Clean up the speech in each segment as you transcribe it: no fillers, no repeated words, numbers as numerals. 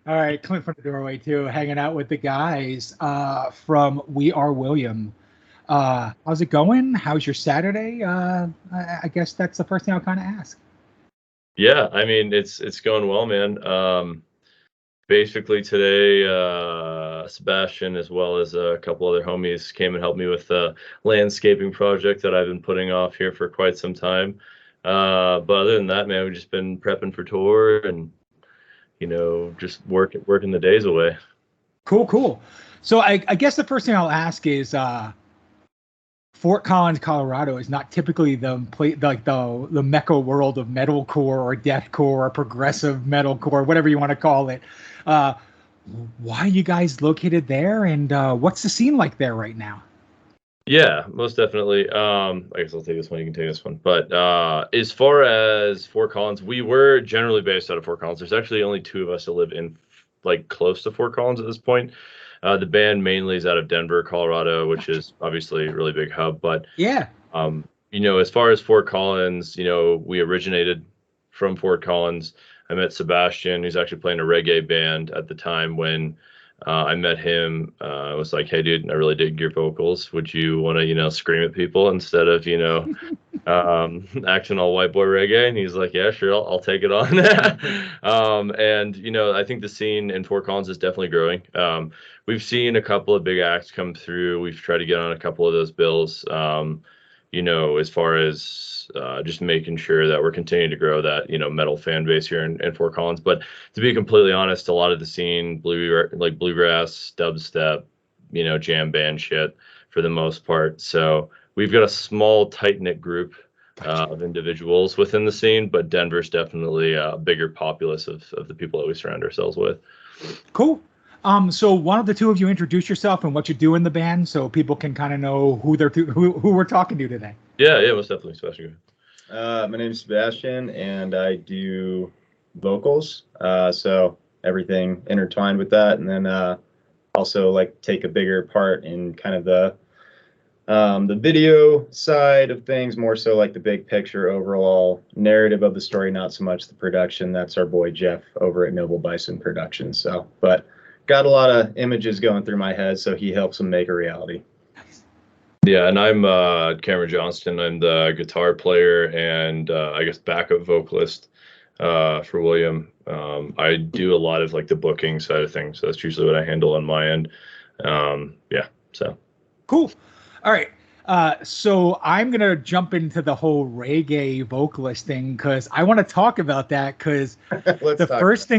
All right, Clint from the doorway too, hanging out with the guys from We Are William. How's it going? How's your Saturday? I guess that's the first thing I'll kind of ask. Yeah, I mean it's going well, man. Basically today, Sebastian as well as a couple other homies came and helped me with the landscaping project that I've been putting off here for quite some time. But other than that, man, we've just been prepping for tour and just working the days away. Cool. So I guess the first thing I'll ask is Fort Collins, Colorado is not typically the mecca world of metalcore or deathcore or progressive metalcore, whatever you want to call it. Why are you guys located there, and what's the scene like there right now? Yeah, most definitely. I guess I'll take this one. You can take this one. But as far as Fort Collins, we were generally based out of Fort Collins. There's actually only two of us that live in close to Fort Collins at this point. The band mainly is out of Denver, Colorado, which is obviously a really big hub. But yeah, as far as Fort Collins, we originated from Fort Collins. I met Sebastian, who's actually playing a reggae band at the time when I met him. I was like, hey, dude, I really dig your vocals. Would you want to, scream at people instead of, acting all white boy reggae? And he's like, yeah, sure, I'll take it on. And I think the scene in Fort Collins is definitely growing. We've seen a couple of big acts come through. We've tried to get on a couple of those bills. As far as just making sure that we're continuing to grow that, metal fan base here in Fort Collins. But to be completely honest, a lot of the scene, bluegrass, dubstep, jam band shit for the most part. So we've got a small, tight-knit group of individuals within the scene, but Denver's definitely a bigger populace of the people that we surround ourselves with. Cool. So one of the two of you introduce yourself and what you do in the band, so people can kind of know who we're talking to today. Yeah, most definitely, Sebastian. My name is Sebastian, and I do vocals. So everything intertwined with that, and then also take a bigger part in kind of the video side of things, more so like the big picture, overall narrative of the story, not so much the production. That's our boy Jeff over at Noble Bison Productions. So, but got a lot of images going through my head, so he helps them make a reality. Yeah, and I'm Cameron Johnston. I'm the guitar player and I guess backup vocalist for William. I do a lot of the booking side of things, so that's usually what I handle on my end. So cool. All right. So I'm gonna jump into the whole reggae vocalist thing because I want to talk about that because the first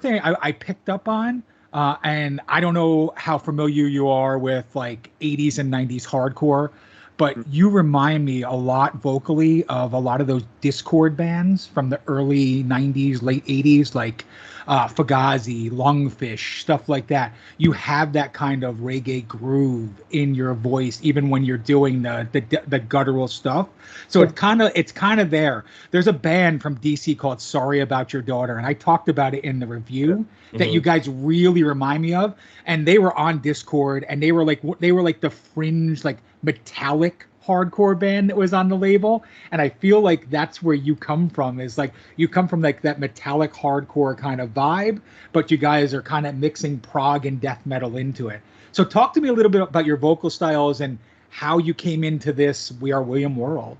thing I picked up on, and I don't know how familiar you are with 80s and 90s hardcore, but you remind me a lot vocally of a lot of those Discord bands from the early 90s, late 80s, like Fugazi, Lungfish, stuff like that. You have that kind of reggae groove in your voice, even when you're doing the guttural stuff. So it's kind of there. There's a band from DC called Sorry About Your Daughter, and I talked about it in the review that you guys really remind me of. And they were on Discord, and they were like the fringe, metallic hardcore band that was on the label. And I feel like that's where you come from, is you come from that metallic hardcore kind of vibe, but you guys are kind of mixing prog and death metal into it. So talk to me a little bit about your vocal styles and how you came into this We Are William world.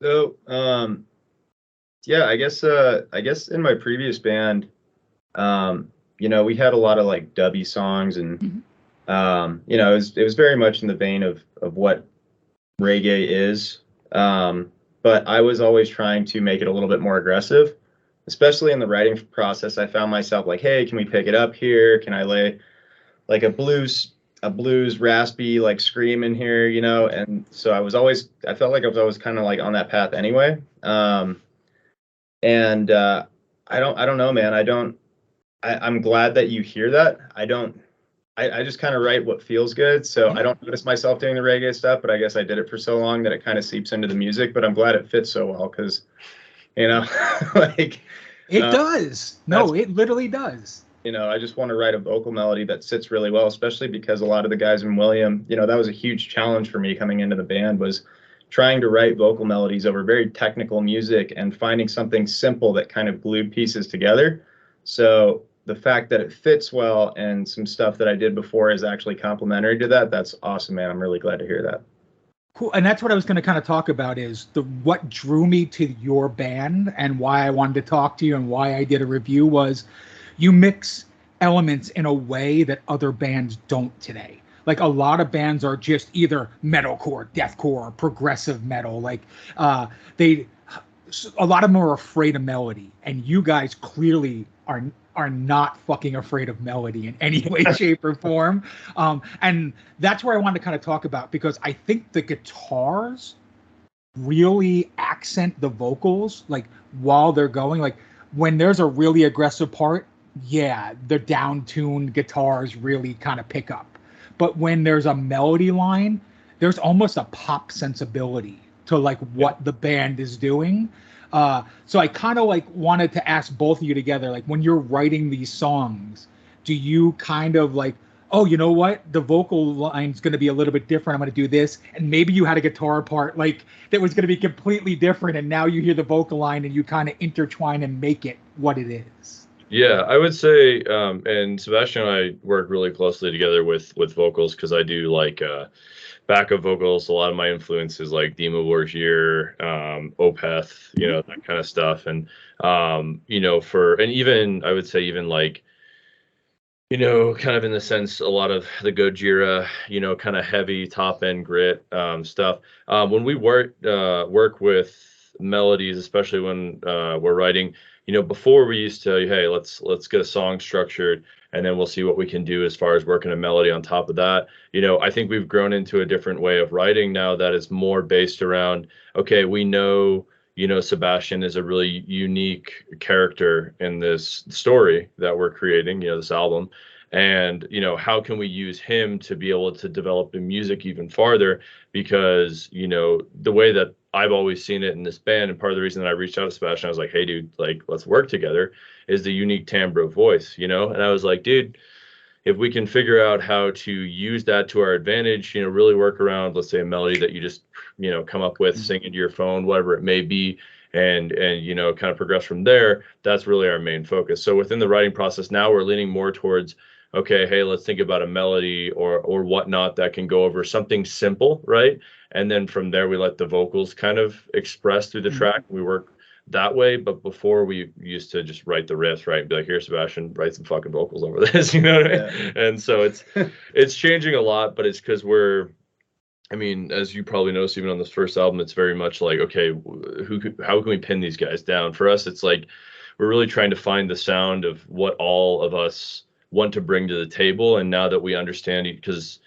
So yeah, I guess in my previous band, we had a lot of dubby songs, and it was very much in the vein of what reggae is. But I was always trying to make it a little bit more aggressive, especially in the writing process. I found myself hey, can we pick it up here? Can I lay a blues raspy scream in here, And so I felt like I was always kind of on that path anyway. And I don't know, man. I'm glad that you hear that. I just kind of write what feels good. So I don't notice myself doing the reggae stuff, but I guess I did it for so long that it kind of seeps into the music. But I'm glad it fits so well because, it does. No, it literally does. I just want to write a vocal melody that sits really well, especially because a lot of the guys in William, that was a huge challenge for me coming into the band, was trying to write vocal melodies over very technical music and finding something simple that kind of glued pieces together. So the fact that it fits well and some stuff that I did before is actually complementary to that, that's awesome, man. I'm really glad to hear that. Cool. And that's what I was going to kind of talk about is what drew me to your band and why I wanted to talk to you and why I did a review was you mix elements in a way that other bands don't today. Like a lot of bands are just either metalcore, deathcore, progressive metal. Like a lot of them are afraid of melody, and you guys clearly are not fucking afraid of melody in any way, shape, or form. And that's where I wanted to kind of talk about, because I think the guitars really accent the vocals, like while they're going. Like when there's a really aggressive part, yeah, the down-tuned guitars really kind of pick up. But when there's a melody line, there's almost a pop sensibility to like what the band is doing. So I kind of like wanted to ask both of you together, like when you're writing these songs, do you kind of like, oh, you know what? The vocal line's going to be a little bit different. I'm going to do this. And maybe you had a guitar part like that was going to be completely different. And now you hear the vocal line and you kind of intertwine and make it what it is. Yeah, I would say, and Sebastian and I work really closely together with vocals, because I do like backup vocals. A lot of my influences like Dimmu Borgir, Opeth, that kind of stuff. And, and even, I would say even like, kind of in the sense, a lot of the Gojira, kind of heavy top end grit stuff. When we work with melodies, especially when we're writing, before we used to, hey, let's get a song structured, and then we'll see what we can do as far as working a melody on top of that. I think we've grown into a different way of writing now that is more based around, okay, we know, Sebastian is a really unique character in this story that we're creating, this album. And, how can we use him to be able to develop the music even farther? Because, the way that I've always seen it in this band, and part of the reason that I reached out to Sebastian, I was like, hey, dude, like, let's work together, is the unique timbre of voice, And I was like, dude, if we can figure out how to use that to our advantage, really work around, let's say, a melody that you just, come up with, sing into your phone, whatever it may be, and kind of progress from there, that's really our main focus. So within the writing process now, we're leaning more towards, okay, hey, let's think about a melody or whatnot that can go over something simple, right? And then from there, we let the vocals kind of express through the track. We work that way. But before, we used to just write the riffs, right? And be like, here, Sebastian, write some fucking vocals over this, you know what I mean? And so it's changing a lot, but it's because as you probably noticed, even on this first album, it's very much like, okay, how can we pin these guys down? For us, it's like we're really trying to find the sound of what all of us want to bring to the table. And now that we understand it, because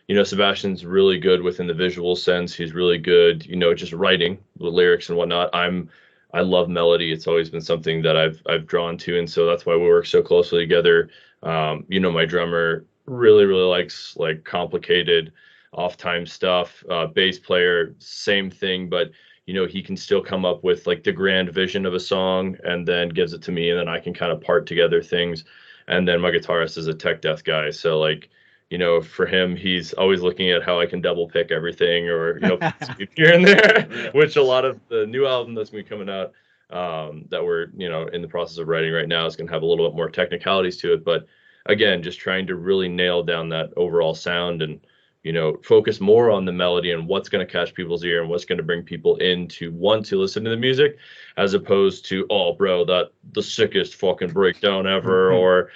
Sebastian's really good within the visual sense, he's really good just writing the lyrics and whatnot. I love melody. It's always been something that I've drawn to, and so that's why we work so closely together. My drummer really likes like complicated off time stuff. Bass player, same thing, but he can still come up with like the grand vision of a song and then gives it to me, and then I can kind of part together things. And then my guitarist is a tech death guy. So like, for him, he's always looking at how I can double pick everything or, here and there, which a lot of the new album that's going to be coming out that we're, in the process of writing right now is going to have a little bit more technicalities to it. But again, just trying to really nail down that overall sound and, focus more on the melody and what's going to catch people's ear and what's going to bring people in to want to listen to the music, as opposed to, oh, bro, that the sickest fucking breakdown ever, or,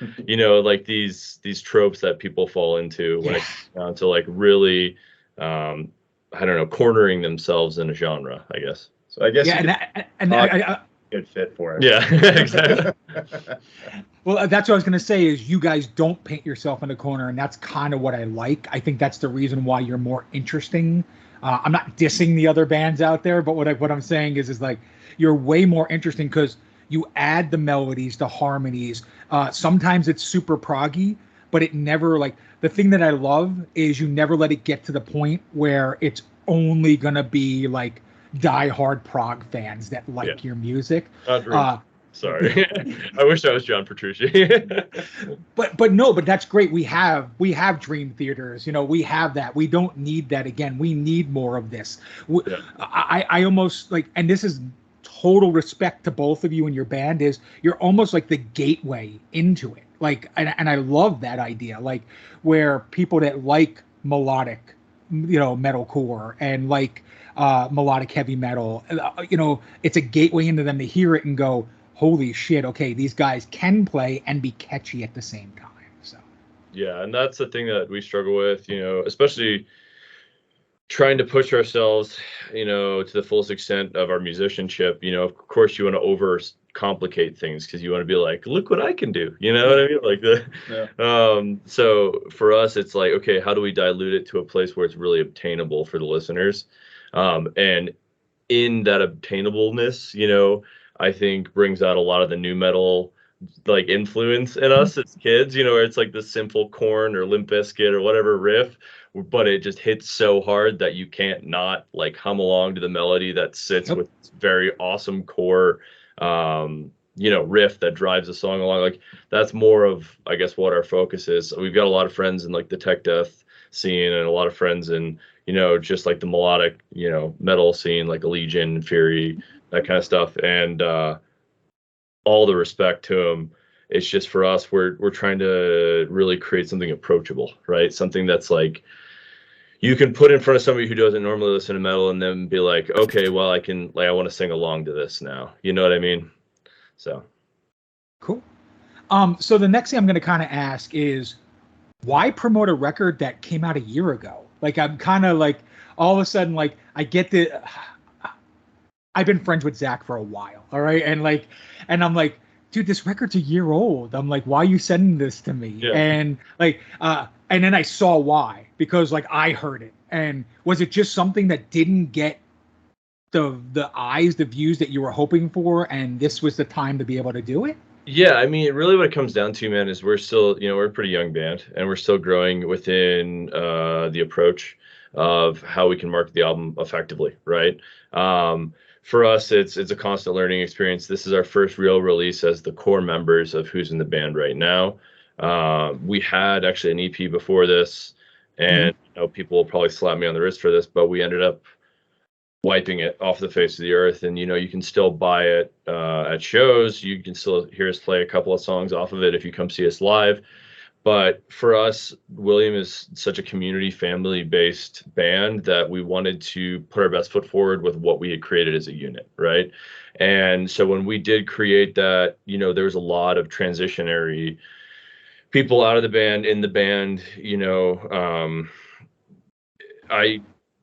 like these tropes that people fall into when it comes down to like really, I don't know, cornering themselves in a genre, I guess. So I guess good fit for it. Yeah, exactly. Well, that's what I was going to say is you guys don't paint yourself in a corner, and that's kind of what I like. I think that's the reason why you're more interesting. I'm not dissing the other bands out there, but what I'm saying is like you're way more interesting because you add the melodies, the harmonies. Sometimes it's super proggy, but it never like the thing that I love is you never let it get to the point where it's only going to be like die-hard prog fans that like your music. Sorry. I wish I was John Petrucci. but that's great. We have dream theaters, we have that. We don't need that again. We need more of this. Yeah. I almost like, and this is total respect to both of you and your band, is you're almost like the gateway into it. Like, and I love that idea, like where people that like melodic, metalcore and like melodic heavy metal, it's a gateway into them to hear it and go, holy shit, okay, these guys can play and be catchy at the same time. So yeah, and that's the thing that we struggle with, especially trying to push ourselves, to the fullest extent of our musicianship. Of course you want to overcomplicate things because you want to be like, look what I can do. You know what I mean? Like so for us, it's like, okay, how do we dilute it to a place where it's really obtainable for the listeners? And in that obtainableness, I think brings out a lot of the new metal like influence in us as kids, where it's like the simple Korn or Limp Bizkit or whatever riff, but it just hits so hard that you can't not like hum along to the melody that sits with this very awesome core, riff that drives the song along. Like that's more of, I guess, what our focus is. We've got a lot of friends in like the tech death scene and a lot of friends in, just like the melodic, metal scene, like Legion, Fury, that kind of stuff. And all the respect to them. It's just for us, we're trying to really create something approachable, right? Something that's like you can put in front of somebody who doesn't normally listen to metal and then be like, okay, well, I want to sing along to this now. You know what I mean? So cool. So the next thing I'm going to kind of ask is, why promote a record that came out a year ago? Like, I'm kind of like, all of a sudden, like, I've been friends with Zach for a while, all right? And I'm like, dude, this record's a year old. I'm like, why are you sending this to me? Yeah. And like, and then I saw why, because like I heard it. And was it just something that didn't get the views that you were hoping for, and this was the time to be able to do it? Yeah, I mean, really what it comes down to, man, is we're still, we're a pretty young band, and we're still growing within the approach of how we can market the album effectively, right? For us, it's a constant learning experience. This is our first real release as the core members of who's in the band right now. We had actually an EP before this, and people will probably slap me on the wrist for this, but we ended up wiping it off the face of the earth. And you can still buy it at shows. You can still hear us play a couple of songs off of it if you come see us live. But for us, William is such a community, family-based band that we wanted to put our best foot forward with what we had created as a unit, right? And so when we did create that, there was a lot of transitionary people out of the band, in the band.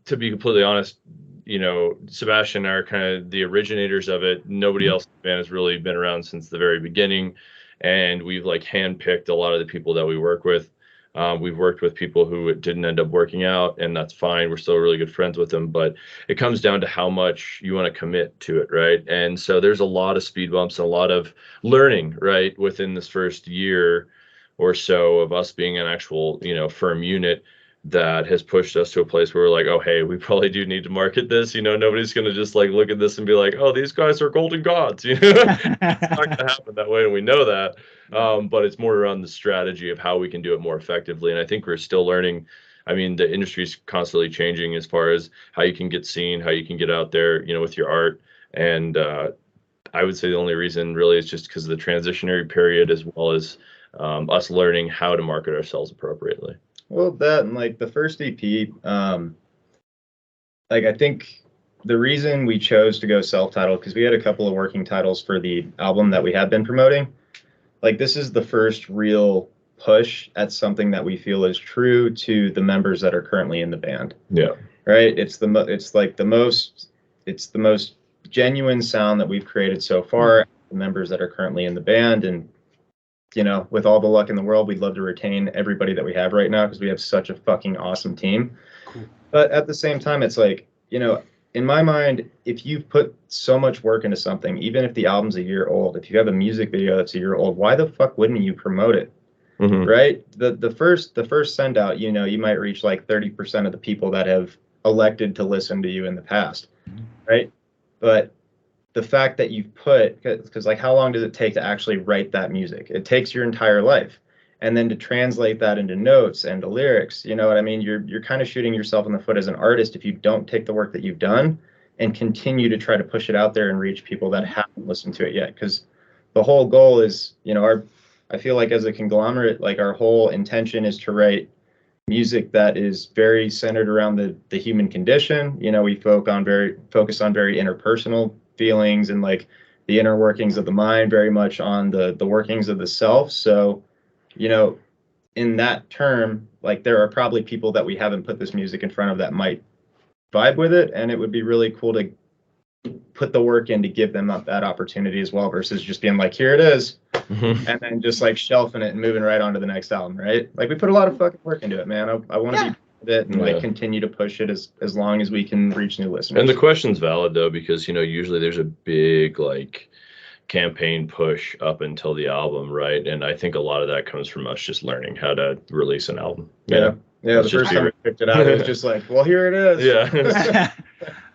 To be completely honest, Sebastian and I are kind of the originators of it. Nobody else in the band has really been around since the very beginning. And we've like handpicked a lot of the people that we work with. We've worked with people who didn't end up working out, and that's fine. We're still really good friends with them, but it comes down to how much you want to commit to it, right? And so there's a lot of speed bumps and a lot of learning, right, within this first year or so of us being an actual, firm unit that has pushed us to a place where we're like, oh, hey, we probably do need to market this. Nobody's going to just like look at this and be like, oh, these guys are golden gods. It's not going to happen that way, and we know that. But it's more around the strategy of how we can do it more effectively. And I think we're still learning. I mean, the industry is constantly changing as far as how you can get seen, how you can get out there, with your art. And I would say the only reason really is just because of the transitionary period, as well as us learning how to market ourselves appropriately. Well, that and like the first EP, I think the reason we chose to go self-titled, because we had a couple of working titles for the album that we had been promoting. Like, this is the first real push at something that we feel is true to the members that are currently in the band. Yeah. Right. It's the most genuine sound that we've created so far. The members that are currently in the band, and with all the luck in the world, we'd love to retain everybody that we have right now because we have such a fucking awesome team. Cool. But at the same time, it's like, in my mind, if you've put so much work into something, even if the album's a year old, if you have a music video that's a year old, why the fuck wouldn't you promote it? Mm-hmm. Right? The first send out, you might reach like 30% of the people that have elected to listen to you in the past. Mm-hmm. Right? But the fact that you've put, because like how long does it take to actually write that music? It takes your entire life. And then to translate that into notes and to lyrics, you know what I mean? You're kind of shooting yourself in the foot as an artist if you don't take the work that you've done and continue to try to push it out there and reach people that haven't listened to it yet. Because the whole goal is, you know, I feel like as a conglomerate, like our whole intention is to write music that is very centered around the human condition. You know, we focus on very interpersonal feelings and like the inner workings of the mind, very much on the workings of the self. So, you know, in that term, like there are probably people that we haven't put this music in front of that might vibe with it, and it would be really cool to put the work in to give them that opportunity as well, versus just being like, here it is, and then just like shelving it and moving right on to the next album, right? Like we put a lot of fucking work into it, man. I want to be with it and like continue to push it as long as we can reach new listeners. And the question's valid though, because you know usually there's a big like campaign push up until the album, right? And I think a lot of that comes from us just learning how to release an album. Yeah. The first time I picked it out, it was just like, well, here it is. Yeah.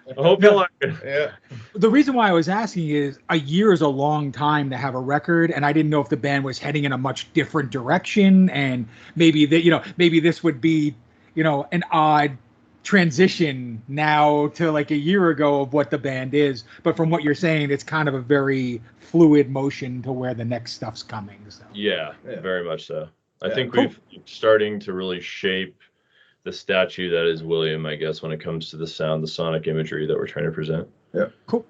I hope you like it. Yeah. The reason why I was asking is a year is a long time to have a record, and I didn't know if the band was heading in a much different direction, and maybe that, you know, maybe this would be, you know, an odd transition now to like a year ago of what the band is. But from what you're saying, it's kind of a very fluid motion to where the next stuff's coming. So. Yeah, very much so. I think we've starting to really shape the statue that is William, I guess, when it comes to the sound, the sonic imagery that we're trying to present. Yeah. Cool.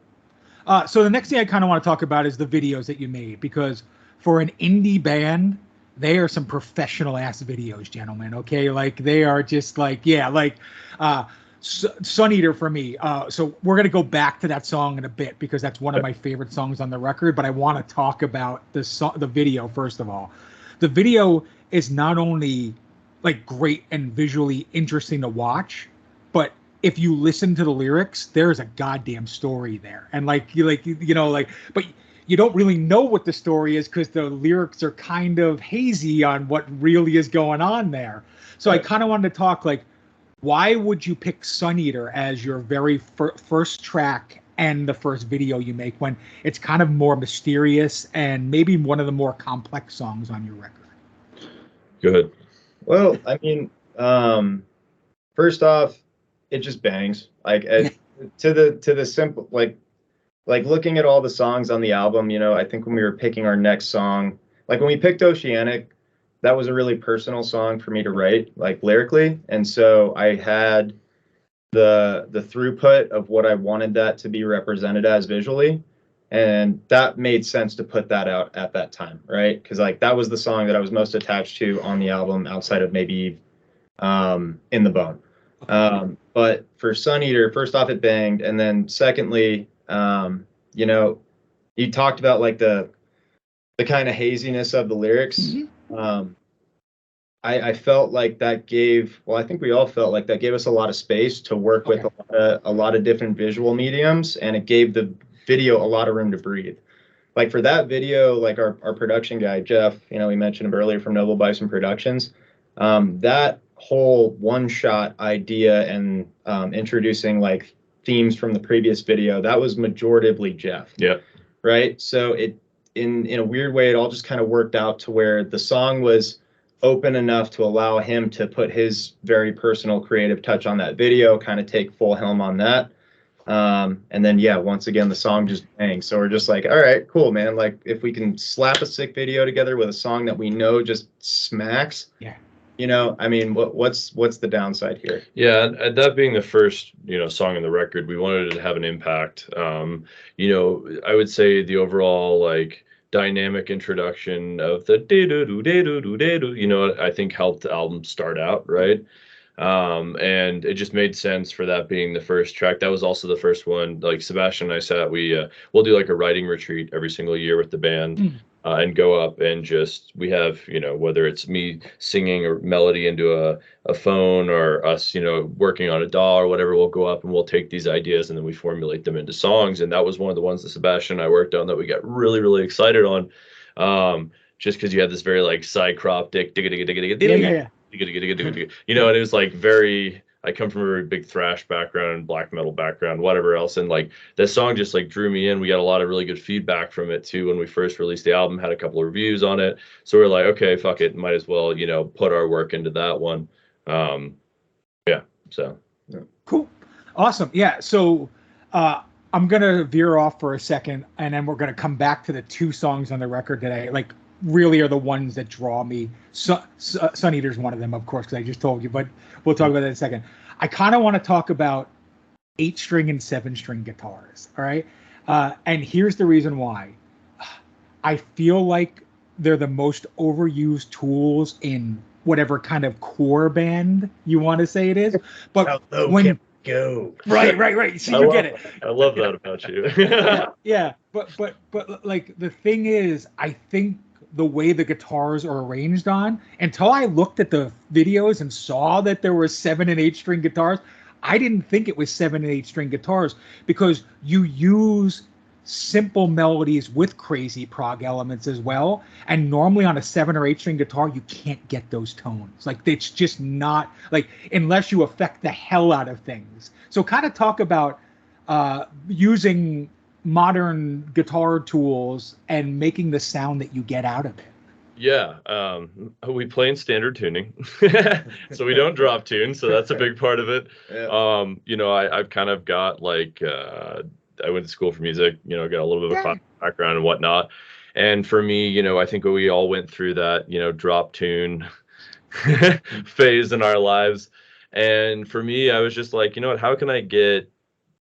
So the next thing I kind of want to talk about is the videos that you made, because for an indie band, they are some professional ass videos, gentlemen. Okay. Like they are just like, Sun Eater for me. So we're going to go back to that song in a bit because that's one of my favorite songs on the record, but I want to talk about the video first of all. The video is not only like great and visually interesting to watch, but if you listen to the lyrics, there's a goddamn story there. And but you don't really know what the story is because the lyrics are kind of hazy on what really is going on there. So I kind of wanted to talk like, why would you pick Sun Eater as your very first track and the first video you make when it's kind of more mysterious and maybe one of the more complex songs on your record? Go ahead. Well, I mean, first off, it just bangs. Like to the simple, like looking at all the songs on the album, you know, I think when we were picking our next song, like when we picked Oceanic, that was a really personal song for me to write, like lyrically. And so I had the throughput of what I wanted that to be represented as visually. And that made sense to put that out at that time, right? Because like that was the song that I was most attached to on the album outside of maybe In the Bone. But for Sun Eater, first off, it banged. And then secondly, you know, you talked about like the kind of haziness of the lyrics. Mm-hmm. I felt like that I think we all felt like that gave us a lot of space to work with a lot of different visual mediums, and it gave the video a lot of room to breathe. Like for that video, like our production guy, Jeff, you know, we mentioned him earlier from Noble Bison Productions, that whole one-shot idea and introducing like themes from the previous video, that was majoritively Jeff. Yeah. Right? So it in a weird way, it all just kind of worked out to where the song was open enough to allow him to put his very personal creative touch on that video, kind of take full helm on that. And then, once again, the song just bangs. So we're just like, all right, cool, man. Like if we can slap a sick video together with a song that we know just smacks, you know, I mean, what's the downside here? Yeah. And that being the first, you know, song on the record, we wanted it to have an impact. You know, I would say the overall like dynamic introduction of the you know, I think helped the album start out, right? And it just made sense for that being the first track. That was also the first one. Like Sebastian and I said, we'll do like a writing retreat every single year with the band, and go up and we have, you know, whether it's me singing a melody into a phone or us, you know, working on a DAW or whatever, we'll go up and we'll take these ideas and then we formulate them into songs. And that was one of the ones that Sebastian and I worked on that we got really, really excited on. Just because you had this very like side crop you know, and it was like very I come from a very big thrash background, black metal background, whatever else. And like this song just like drew me in. We got a lot of really good feedback from it too when we first released the album, had a couple of reviews on it. So we're like, okay, fuck it, might as well, you know, put our work into that one. Yeah. So cool. Awesome. Yeah. So I'm gonna veer off for a second, and then we're gonna come back to the two songs on the record that I like really are the ones that draw me. Sun Eater's one of them, of course, because I just told you, but we'll talk about that in a second. I kind of want to talk about 8-string and 7-string guitars. All right. And here's the reason why. I feel like they're the most overused tools in whatever kind of core band you want to say it is. But when go right. See, you get it. I love that about you. Yeah. But like the thing is, I think the way the guitars are arranged on, until I looked at the videos and saw that there were 7 and 8-string guitars, I didn't think it was 7 and 8-string guitars, because you use simple melodies with crazy prog elements as well. And normally on a 7 or 8-string guitar, you can't get those tones. Like, it's just not like, unless you affect the hell out of things. So kind of talk about using modern guitar tools and making the sound that you get out of it. Yeah, we play in standard tuning, so we don't drop tune. So that's a big part of it. Yeah. You know, I've kind of got like, I went to school for music, you know, got a little bit of a classical background and whatnot. And for me, you know, I think we all went through that, you know, drop tune phase in our lives. And for me, I was just like, you know what, how can I get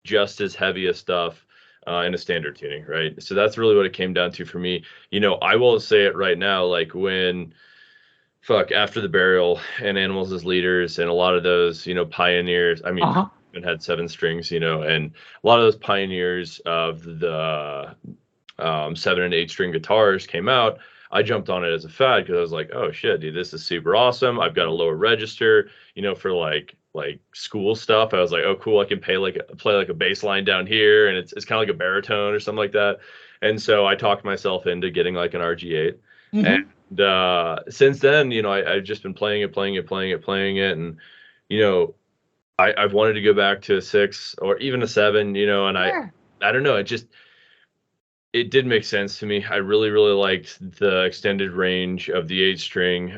just as heavy a stuff in a standard tuning, right? So that's really what it came down to for me. You know, I will say it right now, like when After the Burial and Animals as Leaders and a lot of those, you know, pioneers, I mean, and had 7 strings, you know, and a lot of those pioneers of the 7 and 8-string guitars came out. I jumped on it as a fad because I was like, oh shit, dude, this is super awesome. I've got a lower register, you know, for like school stuff. I was like, oh cool, I can play like a bass line down here, and it's kind of like a baritone or something like that. And so I talked myself into getting like an RG8. And since then, you know, I've just been playing it, and you know, I've wanted to go back to a 6 or even a 7, you know, and I don't know, it did make sense to me. I really liked the extended range of the 8-string,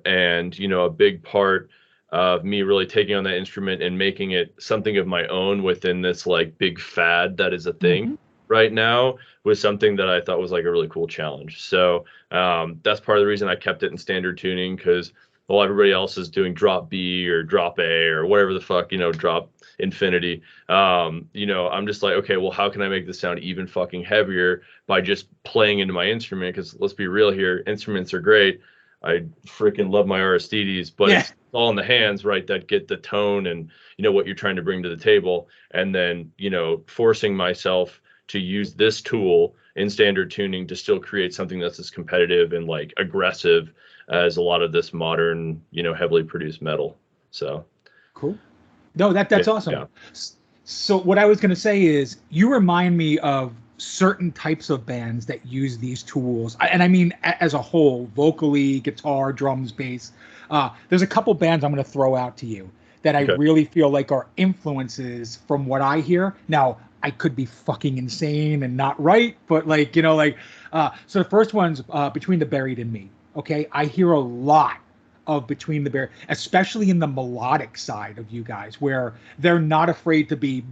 and you know, a big part of me really taking on that instrument and making it something of my own within this like big fad that is a thing right now was something that I thought was like a really cool challenge. So that's part of the reason I kept it in standard tuning, because while everybody else is doing drop B or drop A or whatever the fuck, you know, drop infinity, you know, I'm just like, okay, well, how can I make this sound even fucking heavier by just playing into my instrument? Because let's be real here, instruments are great. I freaking love my Aristides, but it's all in the hands, right, that get the tone and, you know, what you're trying to bring to the table. And then, you know, forcing myself to use this tool in standard tuning to still create something that's as competitive and like aggressive as a lot of this modern, you know, heavily produced metal. So cool. No, that's awesome. Yeah. So what I was going to say is, you remind me of certain types of bands that use these tools, and I mean as a whole, vocally, guitar, drums, bass. There's a couple bands I'm going to throw out to you that I really feel like are influences from what I hear. Now, I could be fucking insane and not right, but like, you know, like, so the first one's Between the Buried and Me. Okay, I hear a lot of Between the Buried, especially in the melodic side of you guys, where they're not afraid to be,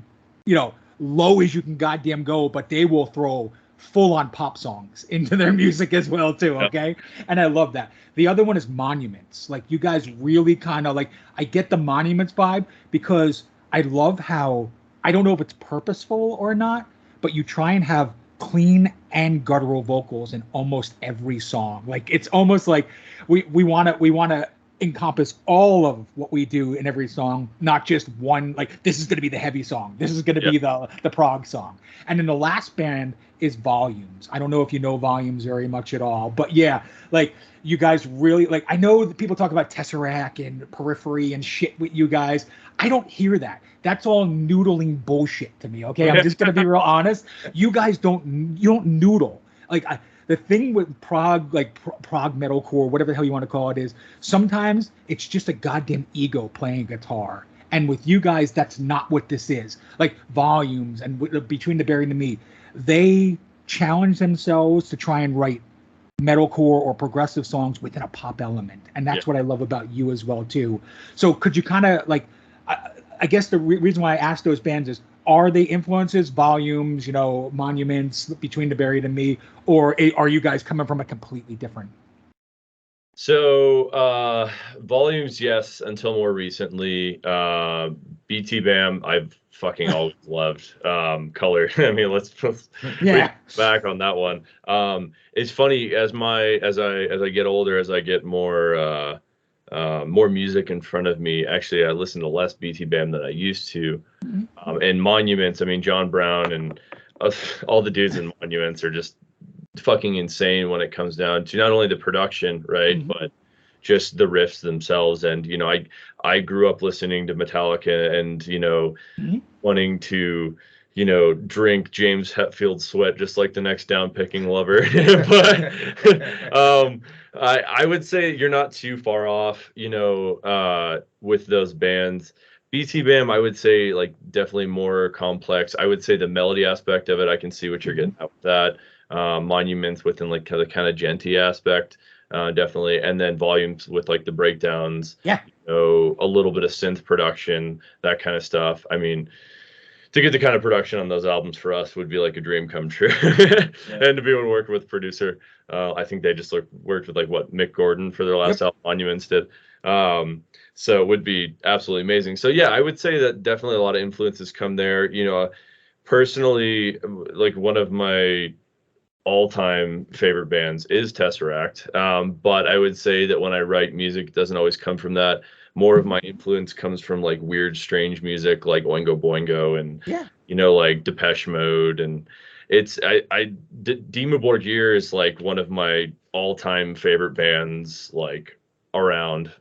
you know, low as you can goddamn go, but they will throw full-on pop songs into their music as well too. Okay, and I love that. The other one is Monuments. Like, you guys really kind of like, I get the Monuments vibe because I love how, I don't know if it's purposeful or not, but you try and have clean and guttural vocals in almost every song. Like, it's almost like we want to encompass all of what we do in every song, not just one, like, this is going to be the heavy song, this is going to be the prog song. And then the last band is Volumes. I don't know if you know Volumes very much at all, but yeah, like, you guys really, like, I know that people talk about Tesseract and Periphery and shit with you guys. I don't hear that. That's all noodling bullshit to me. Okay, I'm just gonna be real honest. You guys don't noodle. Like, the thing with prog, like prog metalcore, whatever the hell you want to call it, is sometimes it's just a goddamn ego playing guitar, And with you guys, that's not what this is. Like Volumes and Between the Buried and Me, they challenge themselves to try and write metalcore or progressive songs within a pop element, and that's what I love about you as well too. So could you kind of like, I guess the reason why I asked those bands is, are they influences, Volumes, Monuments, Between the Buried and Me, or are you guys coming from a completely different? So Volumes, yes, until more recently. BT Bam, I've fucking always loved. Color. I mean, let's back on that one. It's funny as I get older, as I get more music in front of me. Actually, I listen to less BT Bam than I used to. And Monuments, I mean, John Brown and all the dudes in Monuments are just fucking insane when it comes down to not only the production, right, but just the riffs themselves. And I grew up listening to Metallica and wanting to drink James Hetfield sweat just like the next down picking lover. But I would say you're not too far off with those bands. BT Bam, I would say, like, definitely more complex. I would say the melody aspect of it, I can see what you're getting at with that. Monuments within like the kind of genty aspect, definitely, and then Volumes with like the breakdowns, a little bit of synth production, that kind of stuff. I mean, to get the kind of production on those albums for us would be like a dream come true. And to be able to work with producer, I think they just worked with Mick Gordon for their last album, Monuments did. So it would be absolutely amazing. So yeah, I would say that definitely a lot of influences come there. Personally, like one of my all-time favorite bands is Tesseract, but I would say that when I write music, it doesn't always come from that. More of my influence comes from like weird, strange music, like Oingo Boingo and like Depeche Mode, and Dimmu Borgir is like one of my all-time favorite bands like around.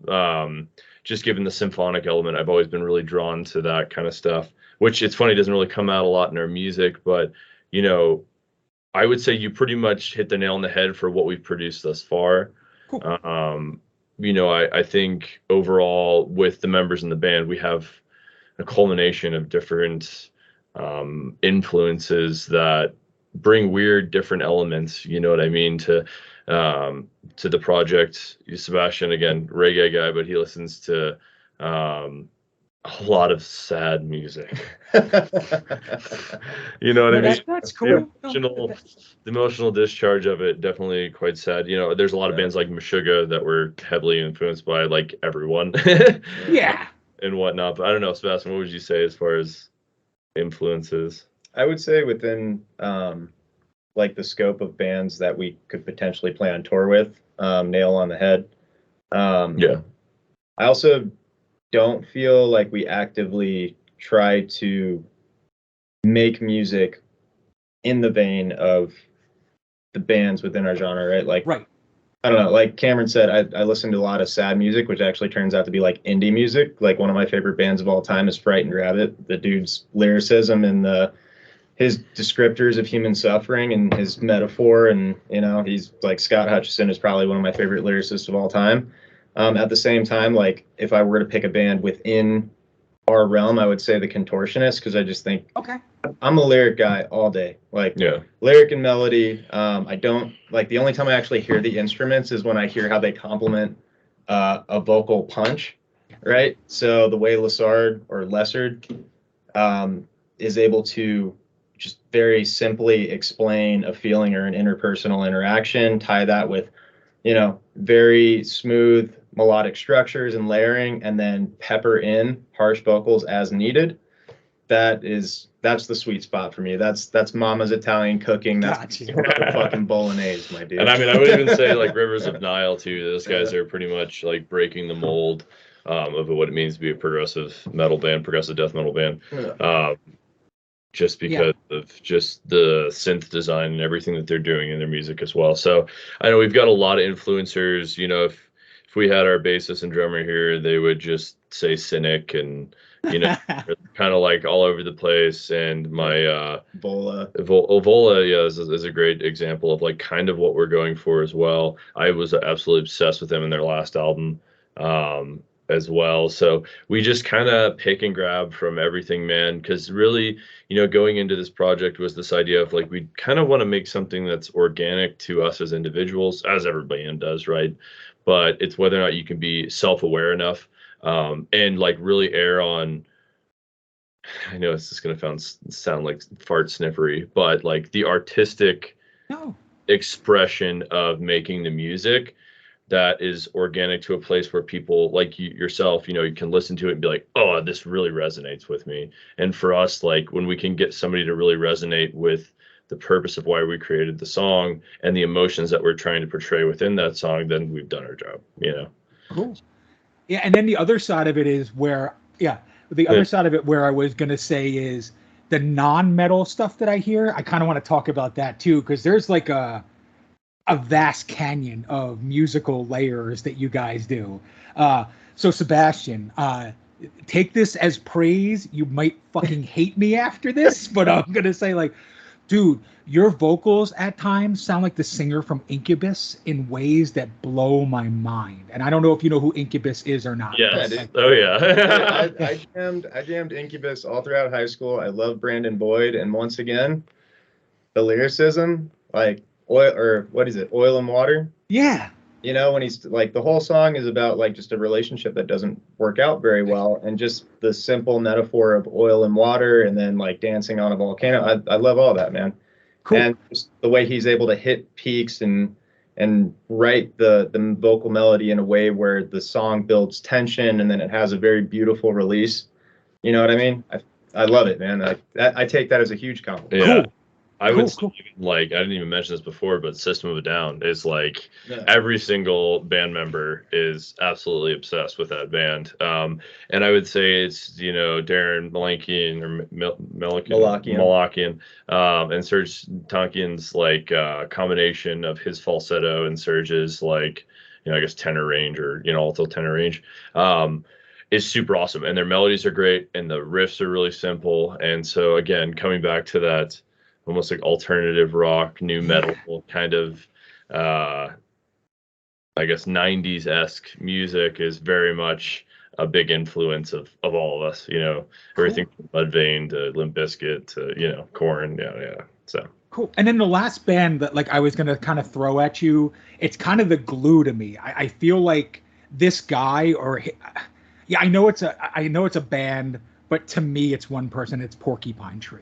Just given the symphonic element, I've always been really drawn to that kind of stuff, which it's funny doesn't really come out a lot in our music, but I would say you pretty much hit the nail on the head for what we've produced thus far. Cool. I think overall with the members in the band, we have a culmination of different influences that bring weird different elements, you know what I mean, to the project. Sebastian, again, reggae guy, but he listens to a lot of sad music. You know what I mean? That's cool. The emotional discharge of it, definitely quite sad. There's a lot of bands like Meshuggah that were heavily influenced by like everyone. And whatnot. But I don't know, Sebastian, what would you say as far as influences? I would say within like the scope of bands that we could potentially play on tour with, nail on the head. I also don't feel like we actively try to make music in the vein of the bands within our genre, right? Like, I don't know, like Cameron said, I listen to a lot of sad music, which actually turns out to be like indie music. Like one of my favorite bands of all time is Frightened Rabbit. The dude's lyricism and his descriptors of human suffering and his metaphor, and he's like, Scott Hutchison is probably one of my favorite lyricists of all time. At the same time, like if I were to pick a band within our realm, I would say the Contortionists, because I just think I'm a lyric guy all day. Like lyric and melody. I don't like, the only time I actually hear the instruments is when I hear how they complement a vocal punch, right? So the way Lessard is able to just very simply explain a feeling or an interpersonal interaction, tie that with very smooth melodic structures and layering, and then pepper in harsh vocals as needed. That's the sweet spot for me. That's Mama's Italian cooking. That's fucking bolognese, my dude. And I mean, I would even say like Rivers of Nile too. Those guys are pretty much like breaking the mold of what it means to be a progressive metal band, progressive death metal band. Just because of just the synth design and everything that they're doing in their music as well. So I know we've got a lot of influencers. If we had our bassist and drummer here, they would just say Cynic and kind of like all over the place. And my Vola, is a great example of like kind of what we're going for as well. I was absolutely obsessed with them in their last album. as well. So we just kind of pick and grab from everything, man, because really, going into this project was this idea of like, we kind of want to make something that's organic to us as individuals, as every band does, right? But it's whether or not you can be self-aware enough, and like really err on, I know it's just going to sound like fart sniffery, but like the artistic expression of making the music that is organic to a place where people like yourself, you can listen to it and be like, oh, this really resonates with me. And for us, like when we can get somebody to really resonate with the purpose of why we created the song and the emotions that we're trying to portray within that song, then we've done our job, Cool. Yeah. And then the other side of it is where, other side of it where I was going to say is the non-metal stuff that I hear. I kind of want to talk about that too, because there's like a vast canyon of musical layers that you guys do. So Sebastian, take this as praise. You might fucking hate me after this, but I'm going to say like, dude, your vocals at times sound like the singer from Incubus in ways that blow my mind. And I don't know if you know who Incubus is or not. Yes. Yeah, Oh yeah. I jammed Incubus all throughout high school. I love Brandon Boyd, and once again, the lyricism, like oil, or what is it, Oil and Water? Yeah. When he's like, the whole song is about like just a relationship that doesn't work out very well, and just the simple metaphor of oil and water, and then like dancing on a volcano. I love all that, man. Cool. And just the way he's able to hit peaks and write the vocal melody in a way where the song builds tension and then it has a very beautiful release. You know what I mean? I love it, man. I take that as a huge compliment. Yeah. Cool. I would say, like, I didn't even mention this before, but System of a Down is like every single band member is absolutely obsessed with that band. And I would say it's, Darren Malakian or Malakian, and Serge Tonkin's like combination of his falsetto and Serge's like, I guess tenor range or, alto tenor range. Is super awesome. And their melodies are great and the riffs are really simple. And so again, coming back to that almost like alternative rock, new metal kind of, I guess 90s-esque music is very much a big influence of all of us, everything from Mudvayne to Limp Bizkit to, Korn. Yeah. So cool. And then the last band that like I was going to kind of throw at you, it's kind of the glue to me. I feel like this guy I know it's a band, but to me it's one person, it's Porcupine Tree.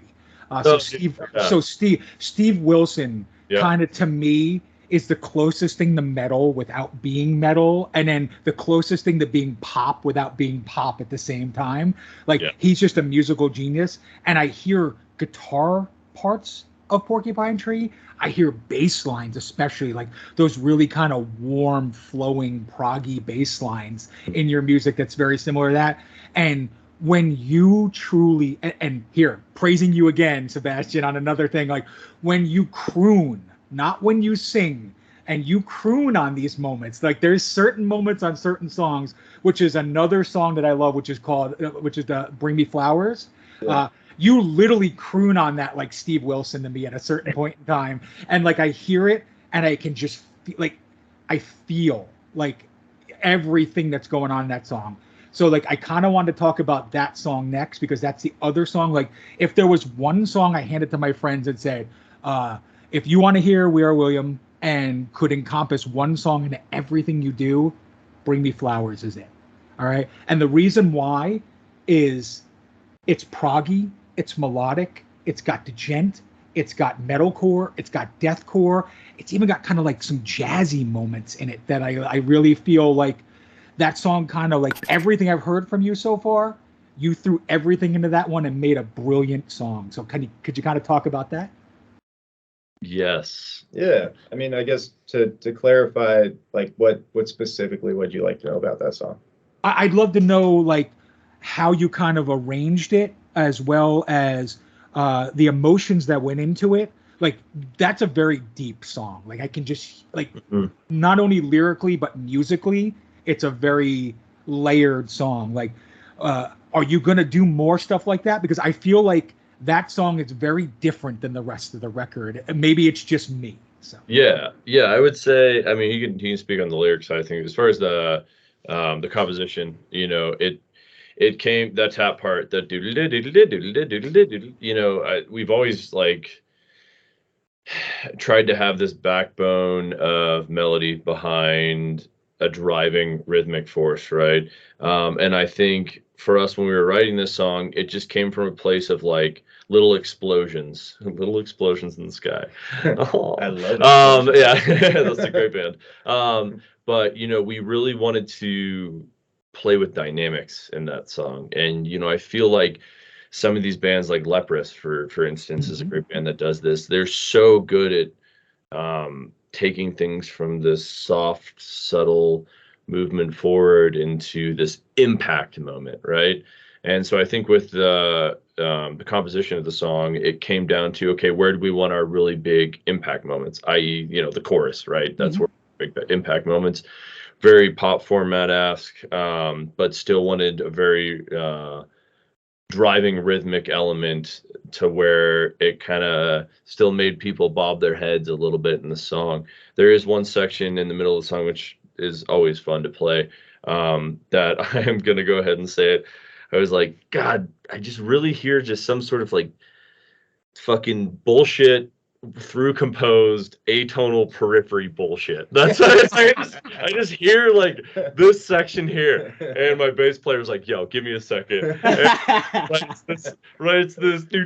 Steve Wilson kind of to me is the closest thing to metal without being metal, and then the closest thing to being pop without being pop at the same time. Like he's just a musical genius, and I hear guitar parts of Porcupine Tree. I hear bass lines, especially like those really kind of warm, flowing, proggy bass lines in your music that's very similar to that. And when you truly, and here, praising you again, Sebastian, on another thing, like when you croon, not when you sing, and you croon on these moments, like there's certain moments on certain songs, which is another song that I love, which is the Bring Me Flowers. Yeah. You literally croon on that like Steve Wilson to me at a certain point in time. And like I hear it and I can just feel like everything that's going on in that song. So like I kind of wanted to talk about that song next, because that's the other song. Like if there was one song I handed to my friends and said, if you want to hear We Are William and could encompass one song into everything you do, Bring Me Flowers is it. All right. And the reason why is it's proggy, it's melodic, it's got djent, it's got metalcore, it's got deathcore, it's even got kind of like some jazzy moments in it that I really feel like that song kind of like everything I've heard from you so far, you threw everything into that one and made a brilliant song. So could you kind of talk about that? Yes. Yeah. I mean, I guess to clarify, like what specifically would you like to know about that song? I'd love to know like how you kind of arranged it, as well as the emotions that went into it. Like that's a very deep song. Like I can just like not only lyrically but musically, it's a very layered song. Like, are you gonna do more stuff like that? Because I feel like that song is very different than the rest of the record. And maybe it's just me. So yeah, I would say. I mean, you can speak on the lyric side of things. As far as the the composition, you know, it came, that tap part, that you know, we've always like tried to have this backbone of melody behind a driving rhythmic force, right? And I think for us, when we were writing this song, it just came from a place of like little explosions in the sky. Oh. I love it. Yeah, that's a great band. But you know, we really wanted to play with dynamics in that song, and you know, I feel like some of these bands like Leprous, for instance, is a great band that does this. They're so good at taking things from this soft, subtle movement forward into this impact moment, right? And so I think with the composition of the song, it came down to, okay, where do we want our really big impact moments, i.e., you know, the chorus, right? That's where big impact moments, very pop format-esque, but still wanted a very driving rhythmic element to where it kind of still made people bob their heads a little bit in the song. There is one section in the middle of the song which is always fun to play, that I am going to go ahead and say it. I was like, God, I just really hear just some sort of like fucking bullshit through composed atonal periphery bullshit. That's what I just hear like this section here, and my bass player was like, "Yo, give me a second." Writes this, you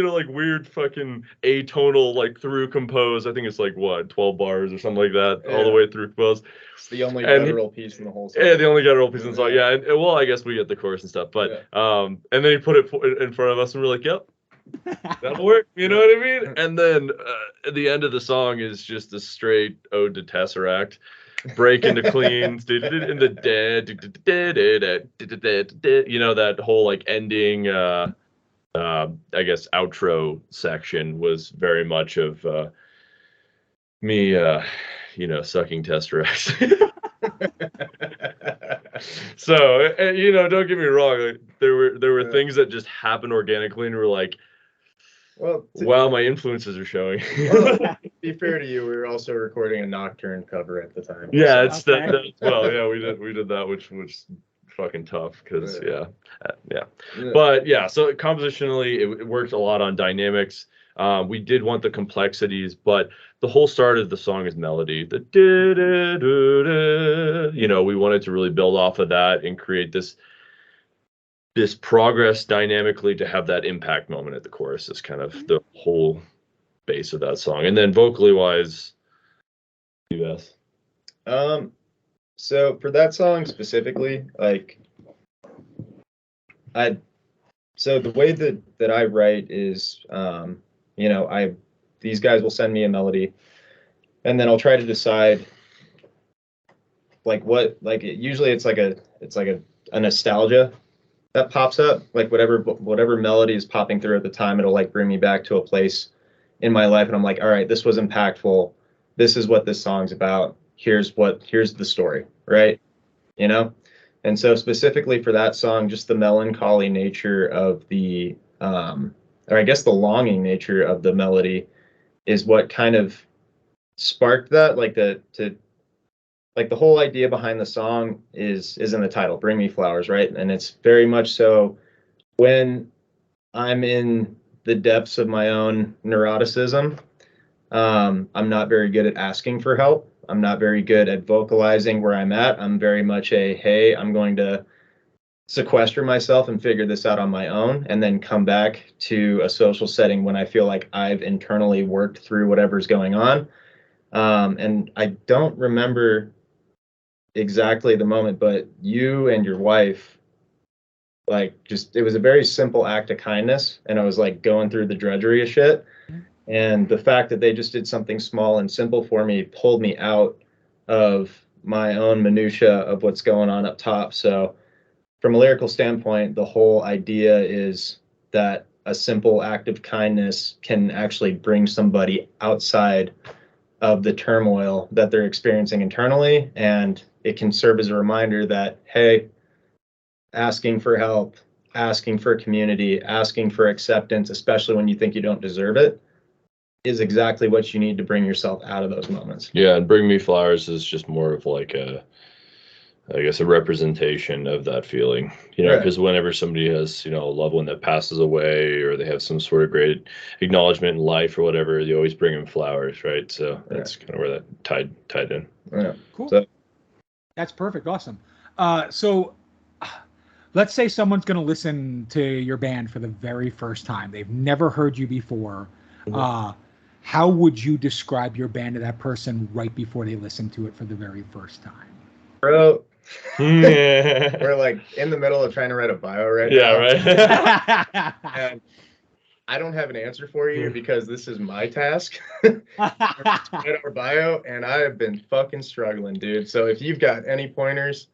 know, like weird fucking atonal like through compose. I think it's like what 12 bars or something like that, all the way through compose. It's the only guttural piece in the whole song. Yeah, the only guttural piece in the song. Yeah, and well, I guess we get the chorus and stuff, but and then he put it in front of us, and we're like, "Yep, that'll work," you know what I mean? And then at the end of the song is just a straight ode to Tesseract, break into cleans, in the dead, you know, that whole like ending, I guess, outro section was very much of me, you know, sucking Tesseracts. So, you know, don't get me wrong, like, there were things that just happened organically, and we're like, well, wow, my influences are showing. Well, to be fair to you, we were also recording a Nocturne cover at the time. Yeah, it's that. Well, yeah, we did that, which was fucking tough because yeah. But yeah, so compositionally, it worked a lot on dynamics. We did want the complexities, but the whole start of the song is melody. The you know, we wanted to really build off of that and create this progress dynamically to have that impact moment at the chorus is kind of the whole base of that song. And then vocally wise, US. So for that song specifically, like so the way that I write is, you know, these guys will send me a melody, and then I'll try to decide like what, like usually it's like a nostalgia that pops up, like whatever melody is popping through at the time, it'll like bring me back to a place in my life, and I'm like, all right, this was impactful. This is what this song's about. Here's the story, right? You know? And so specifically for that song, just the melancholy nature of the, or I guess the longing nature of the melody is what kind of sparked that, like the whole idea behind the song is in the title, Bring Me Flowers, right? And it's very much so when I'm in the depths of my own neuroticism, I'm not very good at asking for help. I'm not very good at vocalizing where I'm at. I'm very much hey, I'm going to sequester myself and figure this out on my own, and then come back to a social setting when I feel like I've internally worked through whatever's going on. And I don't remember exactly the moment, but you and your wife, like, just, it was a very simple act of kindness, and I was like going through the drudgery of shit, and the fact that they just did something small and simple for me pulled me out of my own minutia of what's going on up top. So from a lyrical standpoint, the whole idea is that a simple act of kindness can actually bring somebody outside of the turmoil that they're experiencing internally, and it can serve as a reminder that, hey, asking for help, asking for community, asking for acceptance, especially when you think you don't deserve it, is exactly what you need to bring yourself out of those moments. Yeah, and Bring Me Flowers is just more of like a I guess, a representation of that feeling, you know, because whenever somebody has, you know, a loved one that passes away or they have some sort of great acknowledgement in life or whatever, you always bring them flowers, right? So that's kind of where that tied in. Yeah. Cool. So, that's perfect. Awesome. So let's say someone's going to listen to your band for the very first time. They've never heard you before. How would you describe your band to that person right before they listen to it for the very first time? bro, we're like in the middle of trying to write a bio right now. Right. And I don't have an answer for you because this is my task. Write our bio, and I have been fucking struggling, dude. So if you've got any pointers,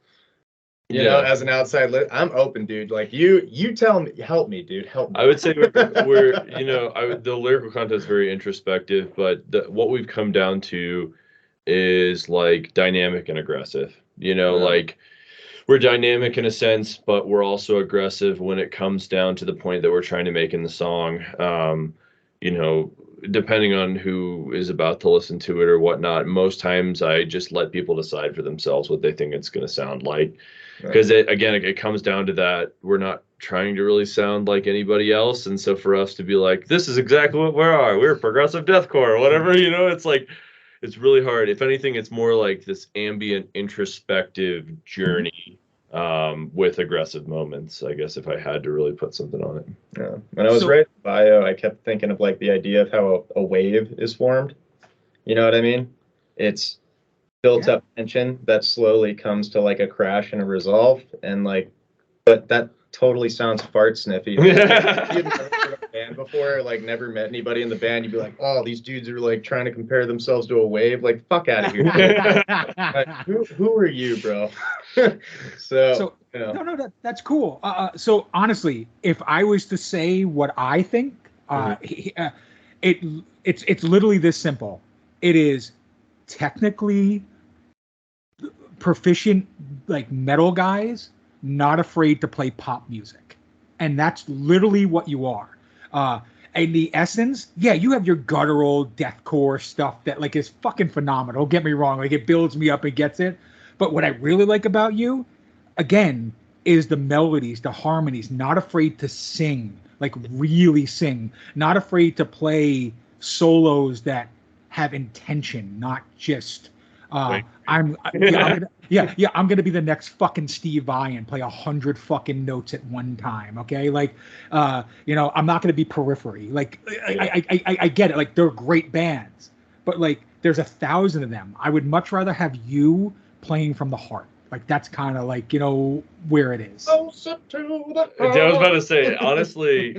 you know, as an outside I'm open, dude. Like you tell me, help me, dude, help me. I would say we're you know, the lyrical content is very introspective, but what we've come down to is like dynamic and aggressive. You know, like we're dynamic in a sense, but we're also aggressive when it comes down to the point that we're trying to make in the song. You know, depending on who is about to listen to it or whatnot, most times I just let people decide for themselves what they think it's going to sound like. Because it comes down to that. We're not trying to really sound like anybody else. And so for us to be like, this is exactly what we are. We're progressive deathcore or whatever, you know, it's like, it's really hard. If anything, it's more like this ambient, introspective journey with aggressive moments, I guess, if I had to really put something on it. Yeah. When I was writing the bio, I kept thinking of like the idea of how a wave is formed. You know what I mean? It's built up tension that slowly comes to like a crash and a resolve. And like, but that totally sounds fart sniffy. Like, you've never heard of a band before, like never met anybody in the band, you'd be like, oh, these dudes are like trying to compare themselves to a wave. Like, fuck out of here. Like, who are you, bro? So you know. No, that's cool. So honestly, if I was to say what I think, it's literally this simple. It is technically proficient, like metal guys, not afraid to play pop music, and that's literally what you are. In the essence, you have your guttural deathcore stuff that like is fucking phenomenal. Don't get me wrong, like it builds me up and gets it. But what I really like about you, again, is the melodies, the harmonies. Not afraid to sing, like really sing. Not afraid to play solos that have intention, not just. I'm gonna be the next fucking Steve Vai and play 100 fucking notes at one time. Okay, like, you know, I'm not gonna be periphery. Like, I get it. Like, they're great bands, but like, there's 1,000 of them. I would much rather have you playing from the heart. Like, that's kind of like, you know, where it is. I was about to say, honestly,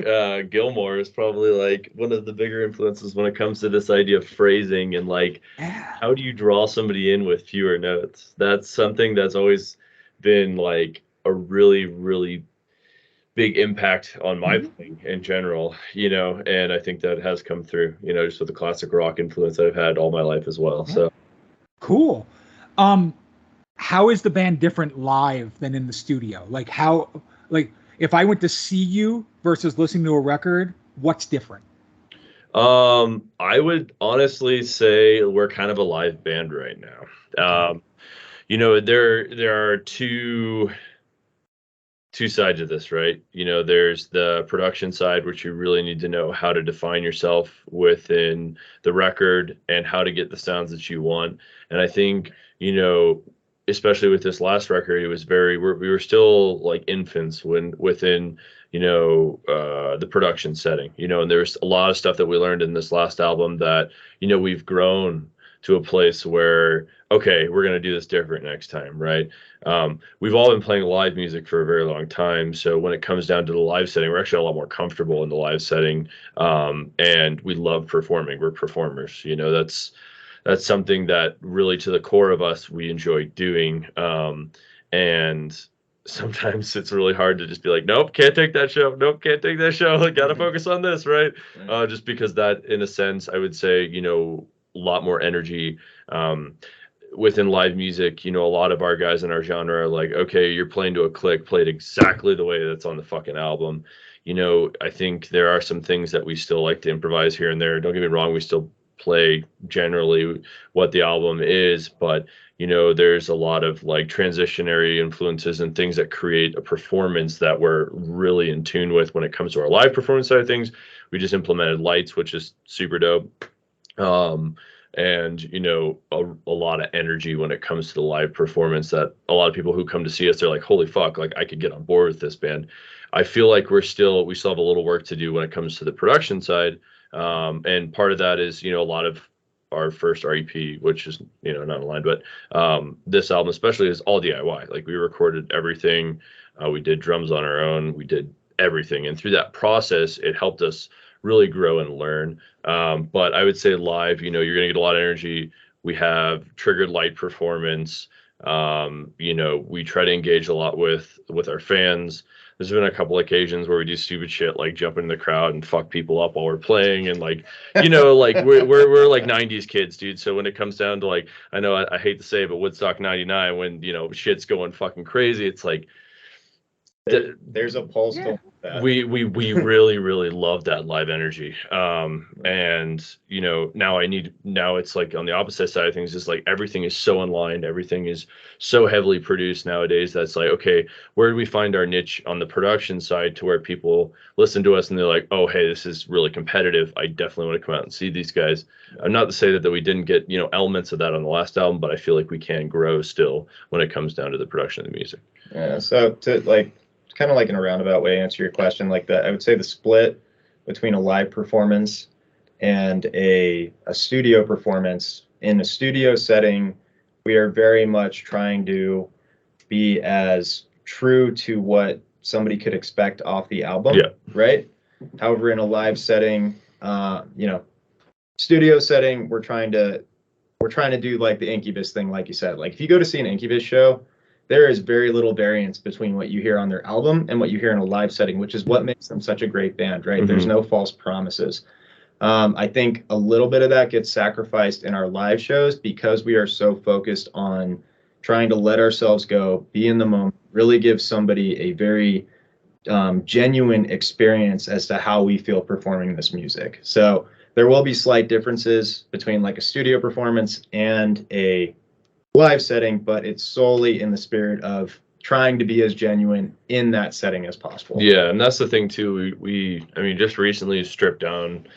Gilmore is probably like one of the bigger influences when it comes to this idea of phrasing and like, how do you draw somebody in with fewer notes? That's something that's always been like a really, really big impact on my playing in general, you know, and I think that has come through, you know, just with the classic rock influence I've had all my life as well. So cool. How is the band different live than in the studio? Like if I went to see you versus listening to a record, what's different? I would honestly say we're kind of a live band right now. You know, there are two sides of this, right? You know, there's the production side, which you really need to know how to define yourself within the record and how to get the sounds that you want. And I think, you know, especially with this last record, it was we were still like infants within, you know, the production setting, you know, and there's a lot of stuff that we learned in this last album that, you know, we've grown to a place where, okay, we're going to do this different next time, right? We've all been playing live music for a very long time. So when it comes down to the live setting, we're actually a lot more comfortable in the live setting. And we love performing. We're performers, you know, that's something that really to the core of us, we enjoy doing. And sometimes it's really hard to just be like, nope, can't take that show. Nope, can't take that show. Like, gotta focus on this, right? Just because that, in a sense, I would say, you know, a lot more energy within live music. You know, a lot of our guys in our genre are like, okay, you're playing to a click, play it exactly the way that's on the fucking album. You know, I think there are some things that we still like to improvise here and there. Don't get me wrong, we still play generally what the album is, but you know, there's a lot of like transitionary influences and things that create a performance that we're really in tune with when it comes to our live performance side of things. We just implemented lights, which is super dope. And you know, a lot of energy when it comes to the live performance that a lot of people who come to see us, they're like, holy fuck, like I could get on board with this band. I feel like we still have a little work to do when it comes to the production side. And part of that is, you know, a lot of our first REP, which is, you know, not aligned, but this album especially is all DIY. Like we recorded everything. We did drums on our own. We did everything. And through that process, it helped us really grow and learn. But I would say live, you know, you're going to get a lot of energy. We have triggered light performance. You know, we try to engage a lot with our fans. There's been a couple occasions where we do stupid shit like jump in the crowd and fuck people up while we're playing, and like, you know, like we're like 90s kids, dude. So when it comes down to like, I know I hate to say it, but Woodstock 99, when, you know, shit's going fucking crazy, it's like there's a pulse to that. We really love that live energy. And you know, now it's like on the opposite side of things, is like everything is so online, everything is so heavily produced nowadays that's like, okay, where do we find our niche on the production side to where people listen to us and they're like, oh hey, this is really competitive, I definitely want to come out and see these guys. Not to say that we didn't get, you know, elements of that on the last album, but I feel like we can grow still when it comes down to the production of the music. Yeah, so to like kind of like in a roundabout way answer your question like that, I would say the split between a live performance and a studio performance. In a studio setting, we are very much trying to be as true to what somebody could expect off the album, right? However, in a live setting, you know, studio setting, we're trying to do like the Incubus thing, like you said. Like if you go to see an Incubus show, there is very little variance between what you hear on their album and what you hear in a live setting, which is what makes them such a great band, right? Mm-hmm. There's no false promises. I think a little bit of that gets sacrificed in our live shows because we are so focused on trying to let ourselves go, be in the moment, really give somebody a very genuine experience as to how we feel performing this music. So there will be slight differences between like a studio performance and a live setting, but it's solely in the spirit of trying to be as genuine in that setting as possible. Yeah, and that's the thing too. I mean, just recently stripped down,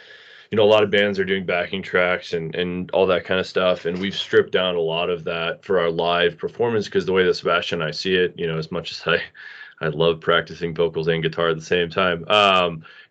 you know, a lot of bands are doing backing tracks and all that kind of stuff, and we've stripped down a lot of that for our live performance because the way that Sebastian and I see it, you know, as much as I love practicing vocals and guitar at the same time.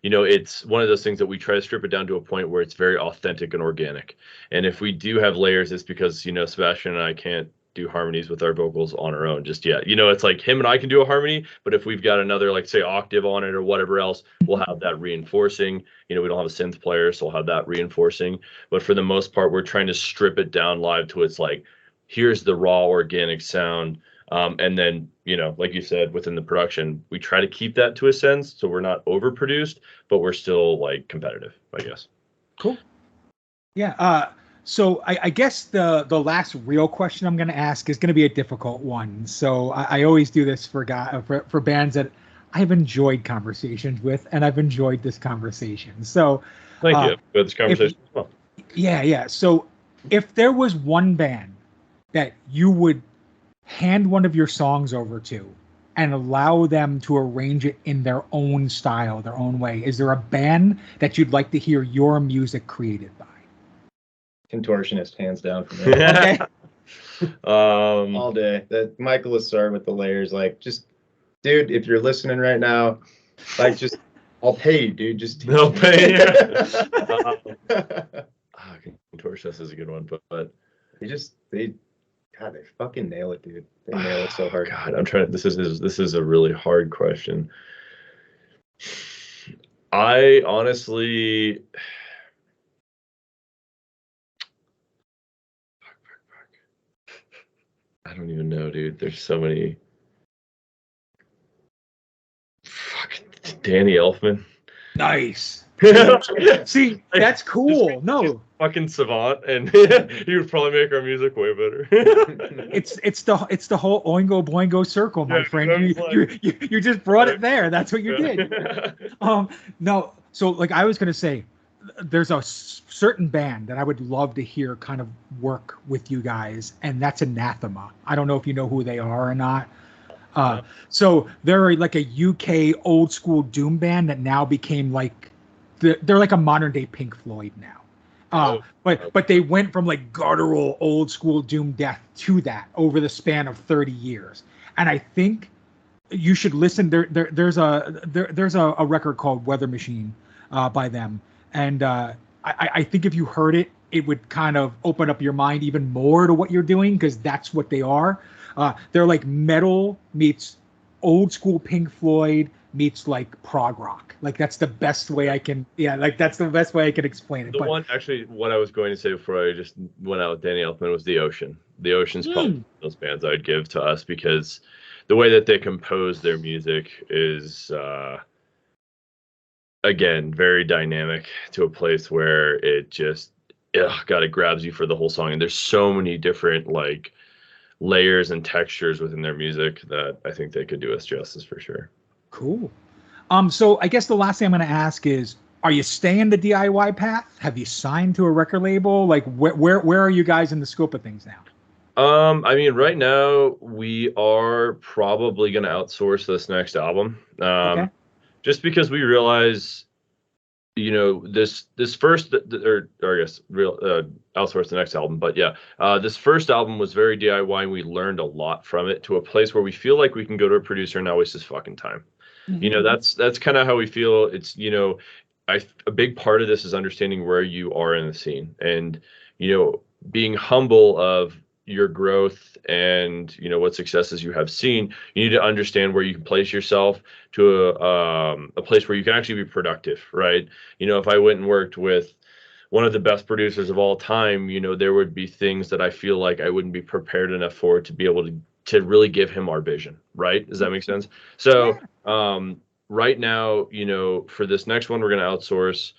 You know, it's one of those things that we try to strip it down to a point where it's very authentic and organic. And if we do have layers, it's because, you know, Sebastian and I can't do harmonies with our vocals on our own just yet. You know, it's like him and I can do a harmony, but if we've got another, like say octave on it or whatever else, we'll have that reinforcing. You know, we don't have a synth player, so we'll have that reinforcing. But for the most part, we're trying to strip it down live to it's like, here's the raw organic sound. And then, you know, like you said, within the production, we try to keep that to a sense. So we're not overproduced, but we're still like competitive, I guess. Cool. Yeah. So I guess the last real question I'm going to ask is going to be a difficult one. So I always do this for bands that I've enjoyed conversations with, and I've enjoyed this conversation. So thank you for this conversation as well. Yeah. So if there was one band that you would hand one of your songs over to and allow them to arrange it in their own style, their own way, is there a band that you'd like to hear your music created by? Contortionist, hands down for me. Okay. All day. That Michael Lassard with the layers, like, just, dude, if you're listening right now, like, just, I'll pay you, dude. Just I'll pay you. Contortionist is a good one, but God, they fucking nail it, dude. They nail it so hard. God, I'm trying. This is a really hard question. I honestly, I don't even know, dude. There's so many. Fucking Danny Elfman. Nice. See, that's cool. No, fucking savant, and he would probably make our music way better. it's the whole Oingo Boingo circle, my friend. You just brought it there. That's what you did. No, so like I was gonna say, there's a certain band that I would love to hear kind of work with you guys, and that's Anathema. I don't know if you know who they are or not. So they're like a UK old school doom band that now became like they're like a modern day Pink Floyd now. But they went from like guttural old school doom death to that over the span of 30 years. And I think you should listen. There's a record called Weather Machine by them, and I think if you heard it, it would kind of open up your mind even more to what you're doing, because that's what they are. They're like metal meets old school Pink Floyd meets like prog rock. Like that's the best way I can, that's the best way I can explain it. What I was going to say before I just went out with Danny Elfman was The Ocean. The Ocean's probably those bands I would give to us, because the way that they compose their music is, again, very dynamic to a place where it just, it grabs you for the whole song. And there's so many different like layers and textures within their music that I think they could do us justice for sure. Cool. So I guess the last thing I'm going to ask is, are you staying the DIY path? Have you signed to a record label? Like where are you guys in the scope of things now? I mean, right now we are probably going to outsource this next album. Okay. Just because we realize, this first, or I guess outsource the next album. But yeah, this first album was very DIY, and we learned a lot from it, to a place where we feel like we can go to a producer and not waste his fucking time. Mm-hmm. That's kind of how we feel. It's, a big part of this is understanding where you are in the scene, and, being humble of your growth and, what successes you have seen. You need to understand where you can place yourself to a place where you can actually be productive, right? If I went and worked with one of the best producers of all time, there would be things that I feel like I wouldn't be prepared enough for, to be able to really give him our vision, right? Does that make sense? So, right now, for this next one, we're going to outsource,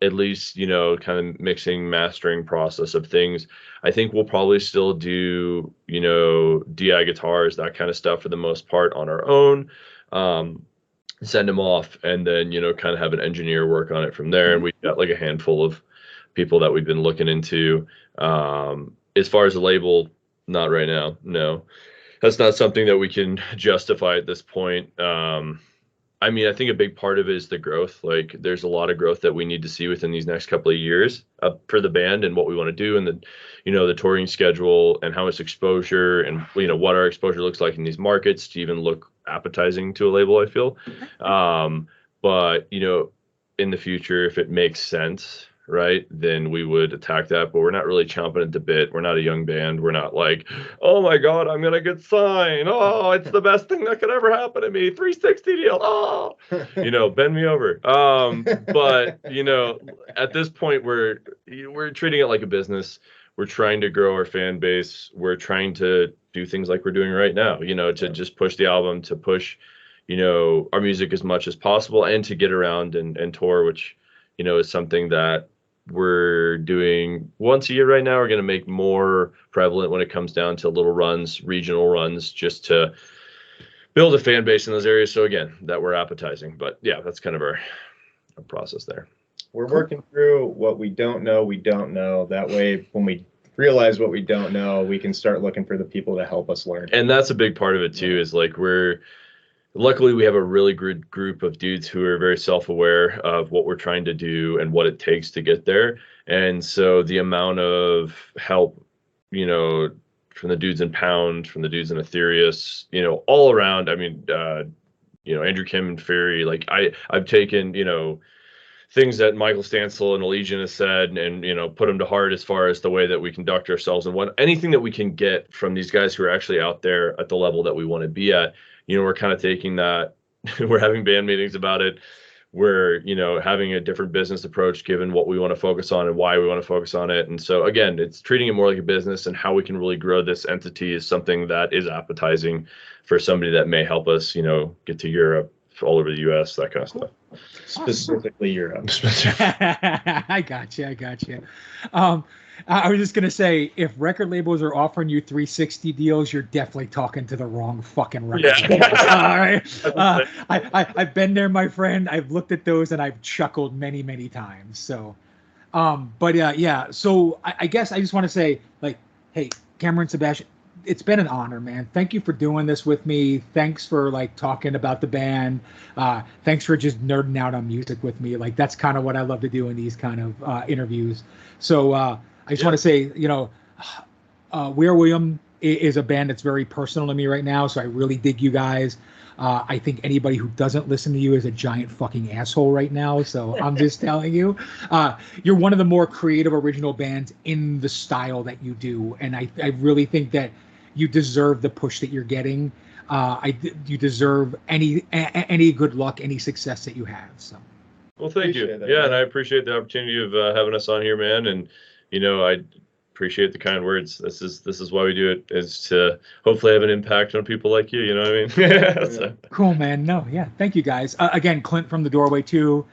at least, kind of mixing, mastering process of things. I think we'll probably still do, DI guitars, that kind of stuff for the most part on our own, send them off, and then, kind of have an engineer work on it from there. And we've got like a handful of people that we've been looking into. As far as the label, not right now. No, that's not something that we can justify at this point. I mean, I think a big part of it is the growth. Like, there's a lot of growth that we need to see within these next couple of years for the band and what we want to do, and the touring schedule and how much exposure and, what our exposure looks like in these markets to even look appetizing to a label, I feel. But, in the future, if it makes sense, right, then we would attack that. But we're not really chomping at the bit. We're not a young band. We're not like, oh my God, I'm going to get signed. Oh, it's the best thing that could ever happen to me. 360 deal. Oh, bend me over. But, at this point, we're treating it like a business. We're trying to grow our fan base. We're trying to do things like we're doing right now, to just push the album, to push, our music as much as possible, and to get around and tour, which, is something that we're doing once a year right now. We're going to make more prevalent when it comes down to little runs, regional runs, just to build a fan base in those areas. So again, that we're appetizing. But yeah, that's kind of our process there. We're working through what we don't know. That way, when we realize what we don't know, we can start looking for the people to help us learn. And that's a big part of it too, is like luckily we have a really good group of dudes who are very self-aware of what we're trying to do and what it takes to get there. And so the amount of help, from the dudes in Pound, from the dudes in Ethereus, all around, I mean, Andrew Kim and Fury, like I've taken, things that Michael Stansel and Allegiant has said and, put them to heart as far as the way that we conduct ourselves, and anything that we can get from these guys who are actually out there at the level that we want to be at. We're kind of taking that, we're having band meetings about it. We're, having a different business approach given what we want to focus on and why we want to focus on it. And so again, it's treating it more like a business, and how we can really grow this entity is something that is appetizing for somebody that may help us, get to Europe, all over the U.S., that kind of stuff. Specifically Europe. I got you. I was just gonna say, if record labels are offering you 360 deals, you're definitely talking to the wrong fucking record labels. All right. I've been there, my friend. I've looked at those and I've chuckled many, many times. So, but yeah. So I guess I just want to say, like, hey, Cameron, Sebastian, it's been an honor, man. Thank you for doing this with me. Thanks for like talking about the band. Thanks for just nerding out on music with me. Like, that's kind of what I love to do in these kind of interviews. So I just want to say, you know, We Are William is a band that's very personal to me right now. So I really dig you guys. I think anybody who doesn't listen to you is a giant fucking asshole right now. So I'm just telling you, you're one of the more creative, original bands in the style that you do. And I really think that you deserve the push that you're getting. You deserve any good luck, any success that you have. So. Well, thank you. That, yeah, man. and I appreciate the opportunity of having us on here, man. And you know, I appreciate the kind words. This is why we do it, is to hopefully have an impact on people like you. You know what I mean? So. Cool, man. No, yeah. Thank you, guys. Again, Clint from the Doorway too,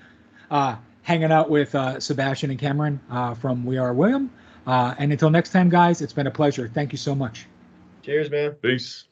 hanging out with Sebastian and Cameron from We Are William. And until next time, guys, it's been a pleasure. Thank you so much. Cheers, man. Peace.